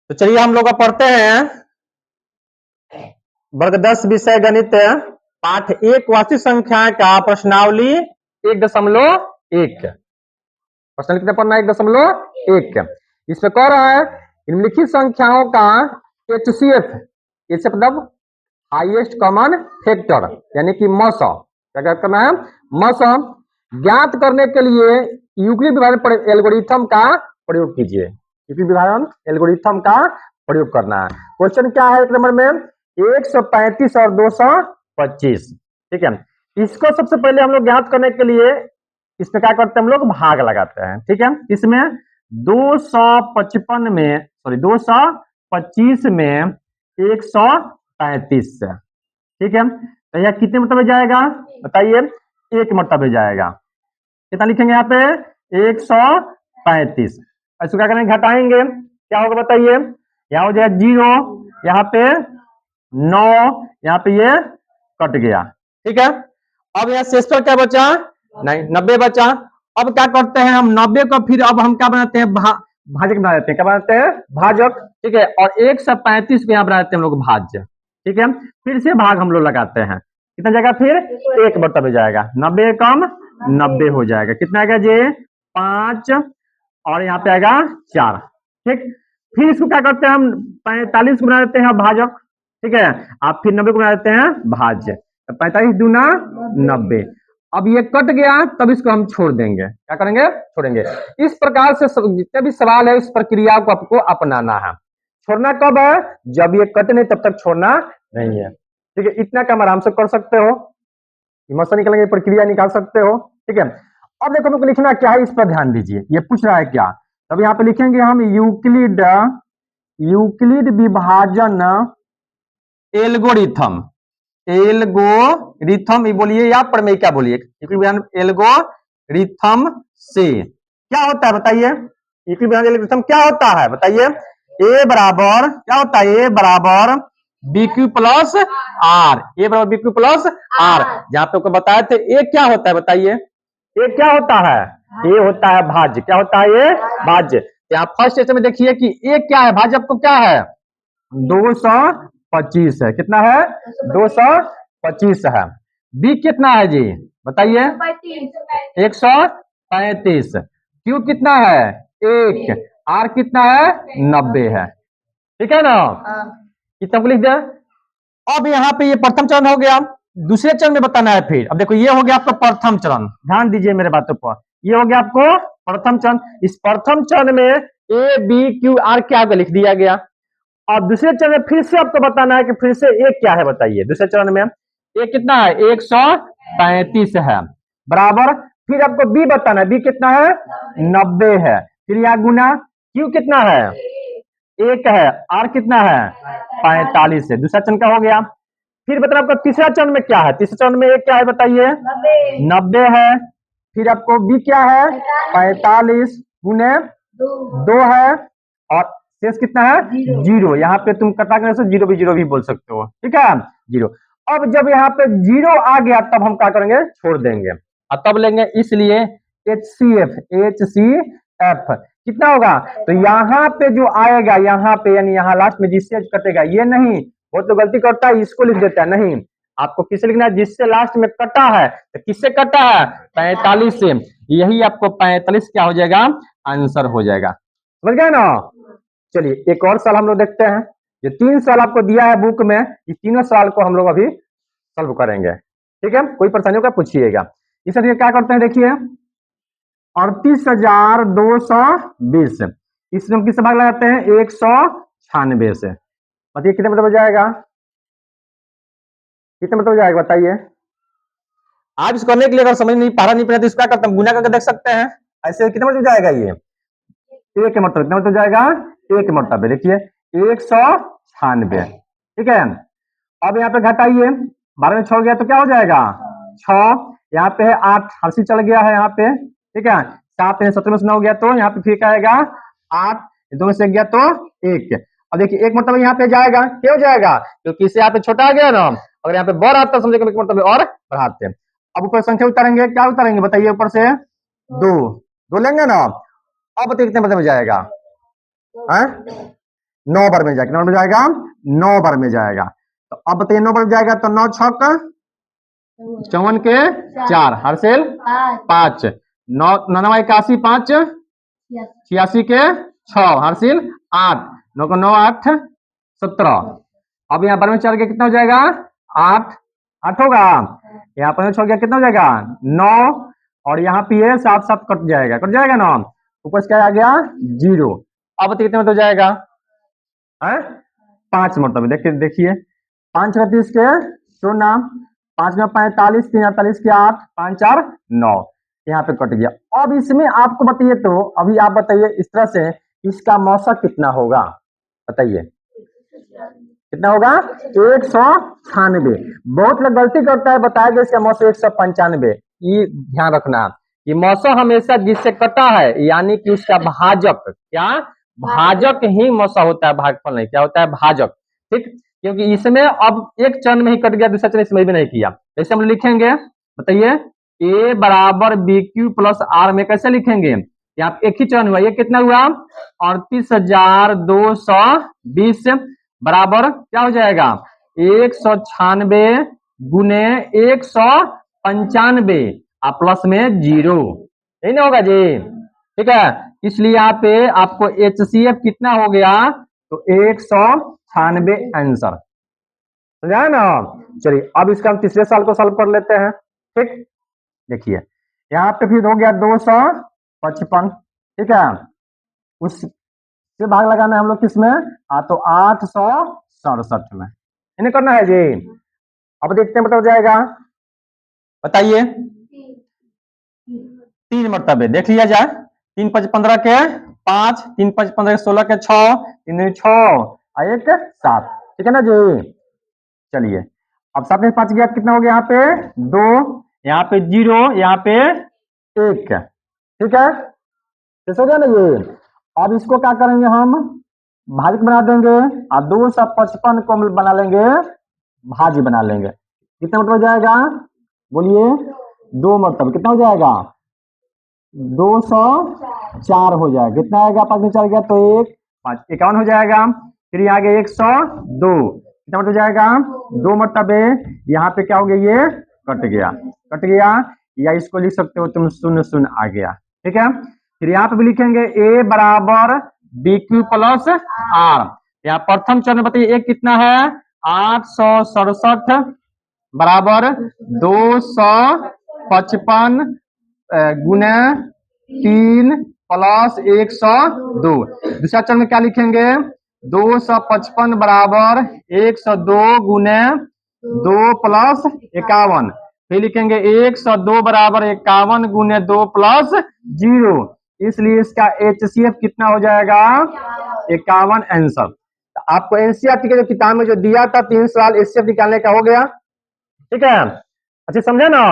तो चलिए हम लोग पढ़ते हैं वर्ग 10 विषय गणित पाठ 1 वास्तविक संख्या का प्रश्नावली 1.1। प्रश्न कितना पढ़ना है? 1.1। इसमें कह रहा है निम्नलिखित संख्याओं का HCF, इससे मतलब हाईएस्ट कॉमन फैक्टर यानी कि मसौ, क्या करना है? मसौ ज्ञात करने के लिए यूक्लिड विभाजन एल्गोरिथम का प्रयोग कीजिए। यूक्लिड विभाजन एल्गोरिथम का प्रयोग करना है। क्वेश्चन क्या है? एक नंबर में 135 और 225। ठीक है, इसको सबसे पहले हम लोग ज्ञात करने के लिए इसमें क्या करते हैं? हम लोग भाग लगाते हैं। ठीक है, इसमें 255 में 225 में 135 से, ठीक है, तो यह कितने मरतबे जाएगा बताइए? 1 मरतबे जाएगा। कितना लिखेंगे यहाँ पे? 135। इसको क्या करेंगे? घटाएंगे, क्या होगा बताइए? यहाँ हो जाएगा 0, यहाँ पे 9, यहाँ पे ये कट गया। ठीक है, अब यहाँ शेष पर क्या बचा? नहीं, 90 बचा। अब क्या करते हैं हम? 90 को फिर अब हम क्या बनाते हैं? भाजक बना देते हैं। क्या बनाते हैं? भाजक। ठीक है, और 135 को यहाँ बना देते हैं हम लोग भाज्य। ठीक है, फिर से भाग हम लोग लगाते हैं। कितना जाएगा? फिर 1 मरतबे जाएगा। 90 कम 90 हो जाएगा। कितना आएगा जी? 5, और यहाँ पे आएगा 4। ठीक, फिर इसको क्या करते हैं हम? 45 को बना देते हैं भाजक। ठीक है, आप फिर 90 को बना देते हैं भाज्य। 45 दूना 90। अब ये कट गया, तब इसको हम छोड़ देंगे। क्या करेंगे? छोड़ेंगे। इस प्रकार से जितने भी सवाल है इस प्रक्रिया को आपको अपनाना है। छोड़ना कब है? जब ये कटे नहीं तब तक छोड़ना नहीं है। ठीक है, इतना काम आराम से कर सकते हो, इमोशन निकलेंगे, प्रक्रिया निकाल सकते हो। ठीक है, अब देखो हमको लिखना क्या है, इस पर ध्यान दीजिए। ये पूछ रहा है क्या, तब यहाँ पे लिखेंगे हम यूक्लिड विभाजन एल्गोरिथम। एल्गोरिथम बोलिए या प्रमेयिका बोलिए। यूक्लिड विभाजन एल्गोरिथम से क्या होता है बताइए? यूक्लिड विभाजन एल्गोरिथम क्या होता है बताइए? ए बराबर क्या होता है? ए बराबर BQ प्लस आर। ए बराबर BQ प्लस आर। जहां पे आपको बताए थे ए क्या होता है बताइए? ए क्या होता है? ए होता है भाज्य। क्या होता है? ये भाज्य। यहाँ फर्स्ट स्टेज में देखिए कि ए क्या है? भाज्य आपको क्या है? 225 है। कितना है? 225 है। बी कितना है जी बताइए? 135। क्यू कितना है? 1। आर कितना है? 90 है। ठीक है ना? कितना को लिख दे? अब यहाँ पे ये प्रथम चरण हो गया। दूसरे चरण में बताना है फिर। अब देखो ये हो गया आपका प्रथम चरण, ध्यान दीजिए मेरे बातों पर। ये हो गया आपको प्रथम चरण। इस प्रथम चरण में ए बी क्यू आर क्या लिख दिया गया। अब दूसरे चरण में फिर से आपको बताना है कि फिर से ए क्या है बताइए? दूसरे चरण में ए कितना है? 135 है बराबर। फिर आपको बी बताना है, बी कितना है? 90 है। फिर यहाँ गुना, क्यू कितना है? 1 है। आर कितना है? 45 है। दूसरा चरण का हो गया। फिर बताओ आपका तीसरा चरण में क्या है? तीसरे चरण में ए क्या है बताइए? 90 है। फिर आपको बी क्या है? 45 गुने 2 है, और शेष कितना है? 0। यहाँ पे तुम कटा करने से 0 भी बोल सकते हो। ठीक है, 0। अब जब यहाँ पे 0 आ गया तब हम क्या करेंगे? छोड़ देंगे और तब लेंगे। इसलिए HCF कितना होगा? तो यहाँ पे जो आएगा, यहाँ पे यानी यहाँ लास्ट में जिससे कटेगा, ये नहीं, वो तो गलती करता है, इसको लिख देता है। नहीं, आपको किससे लिखना है? जिससे लास्ट में कटा है। तो किससे कटा है? 45 से। यही आपको 45 क्या हो जाएगा? आंसर हो जाएगा। समझ गए ना? चलिए एक और सवाल हम लोग देखते हैं। ये 3 सवाल आपको दिया है बुक में, इस तीनों सवाल को हम लोग अभी सॉल्व करेंगे। ठीक है, कोई परेशानी होगा पूछिएगा। इसलिए क्या करते हैं देखिए, 38,220 इसमें हम किससे भाग लगाते हैं? 196 से। बताइए कितने मतलब हो जाएगा? कितने मतलब हो जाएगा बताइए? आप इसको करने के लिए अगर समझ नहीं पा रहा नहीं पड़ा तो इसका करते हैं, गुना करके देख सकते हैं। ऐसे कितने मतलब हो जाएगा? ये 1 मतलब कितना मतलब हो जाएगा? 1 मतलब देखिए 196। ठीक है, अब यहाँ पे घटाइए, 12 में 6 गया तो क्या हो जाएगा? 6। यहाँ पे है 8, हंसी चल गया है यहाँ पे। ठीक है, 7 में 17 में 9 गया तो यहाँ पे फिर क्या आएगा? 8। 2 में से गया तो 1। अब देखिए 1 मतलब यहाँ पे जाएगा। क्यों जाएगा? क्योंकि इससे यहाँ पे छोटा आ गया ना। अगर यहाँ पे बड़ा आता समझे मतलब और बढ़ाते हैं। अब ऊपर संख्या उतारेंगे, क्या उतारेंगे बताइए? ऊपर से 2 लेंगे ना। अब बताइए कितने मतलब जाएगा? 9 बार में जाएगा, कितना बार में जाएगा? 9 बार में जाएगा। तो अब बताइए 9 बार में जाएगा तो 9 छक 54 के 4, हर्षेल 5, 9 9 81, 5 86 के 6, हर्षिल 8, 9 को 9 8 17। अब यहाँ पर में चल के कितना हो जाएगा? 8 8 होगा। यहाँ पर छोड़ गया कितना हो जाएगा? 9, और यहाँ पे ये 7 7 कट जाएगा ना, ऊपर से क्या आ गया? 0। अब बताइए कितने मतलब हो जाएगा? 5 मतलब देखिए 5 36 के 16, 5 9 45, 3 48 के 8, 5 4 9, यहाँ पे कट गया। अब इसमें आपको बताइए, तो अभी आप बताइए इस तरह से इसका मौसक कितना होगा? बताइए कितना होगा? 196। बहुत लोग गलती करता है, बताया गया इसका मौसक 195। ये ध्यान रखना कि मौसक हमेशा जिससे कटा है यानी कि उसका भाजक, क्या भाजक ही मौसक होता है, भागफल नहीं। क्या होता है? भाजक। ठीक, क्योंकि इसमें अब एक चरण में ही कट गया, दूसरा चरण इसमें भी नहीं किया। कैसे हम लिखेंगे बताइए? ए बराबर बी क्यू प्लस आर में कैसे लिखेंगे? यहाँ एक ही चरण हुआ, ये कितना हुआ? 38,220 बराबर क्या हो जाएगा? 196 गुने 195 और प्लस में 0, यही ना होगा जी? ठीक है, इसलिए यहाँ पे आपको HCF कितना हो गया? तो 196 आंसर, समझा ना? चलिए अब इसका हम तीसरे साल को सॉल्व कर लेते हैं। ठीक, देखिए यहाँ पे फिर हो गया 255। ठीक है, उससे भाग लगाना है हम लोग किसमें? तो 867 में, इन्हें करना है जी। अब देखते हैं मतलब हो जाएगा, बताइए 3 मरतबे देख लिया जाए। 3 5 15 के 5, 3 5 15 के 16 के 6, 3 6 और 1 7। ठीक है ना जी? चलिए अब 7 में 5 गया कितना हो गया? यहाँ पे 2, यहाँ पे 0, यहाँ पे 1। ठीक है, कैसे हो गया ना ये? अब इसको क्या करेंगे? हम भाजक बना देंगे और 255 को हम बना लेंगे भाजी बना लेंगे। कितना मतलब हो जाएगा? बोलिए 2 मतलब कितना हो जाएगा? 204 हो जाएगा। कितना आएगा? 5 में चल गया तो 1 5 51 हो जाएगा। फिर यहाँ आगे 102, कितना मतलब हो जाएगा? 2 मरतबे यहाँ पे क्या हो गया? ये कट गया, या इसको लिख सकते हो तुम 0 0 आ गया। ठीक है, फिर यहाँ पे भी लिखेंगे ए बराबर बी क्यू प्लस आर। यहाँ प्रथम चरण बताइए एक कितना है? 867 बराबर 255 गुना 3 प्लस 102। दूसरा चरण में क्या लिखेंगे? 255 बराबर 102 गुने 2 प्लस 51। फिर लिखेंगे 102 बराबर 51 गुने 2 प्लस 0। इसलिए इसका HCF कितना हो जाएगा? 51 आंसर। तो आपको एनसीईआरटी के जो किताब में जो दिया था 3 सवाल HCF निकालने का हो गया। ठीक है, अच्छा समझे ना?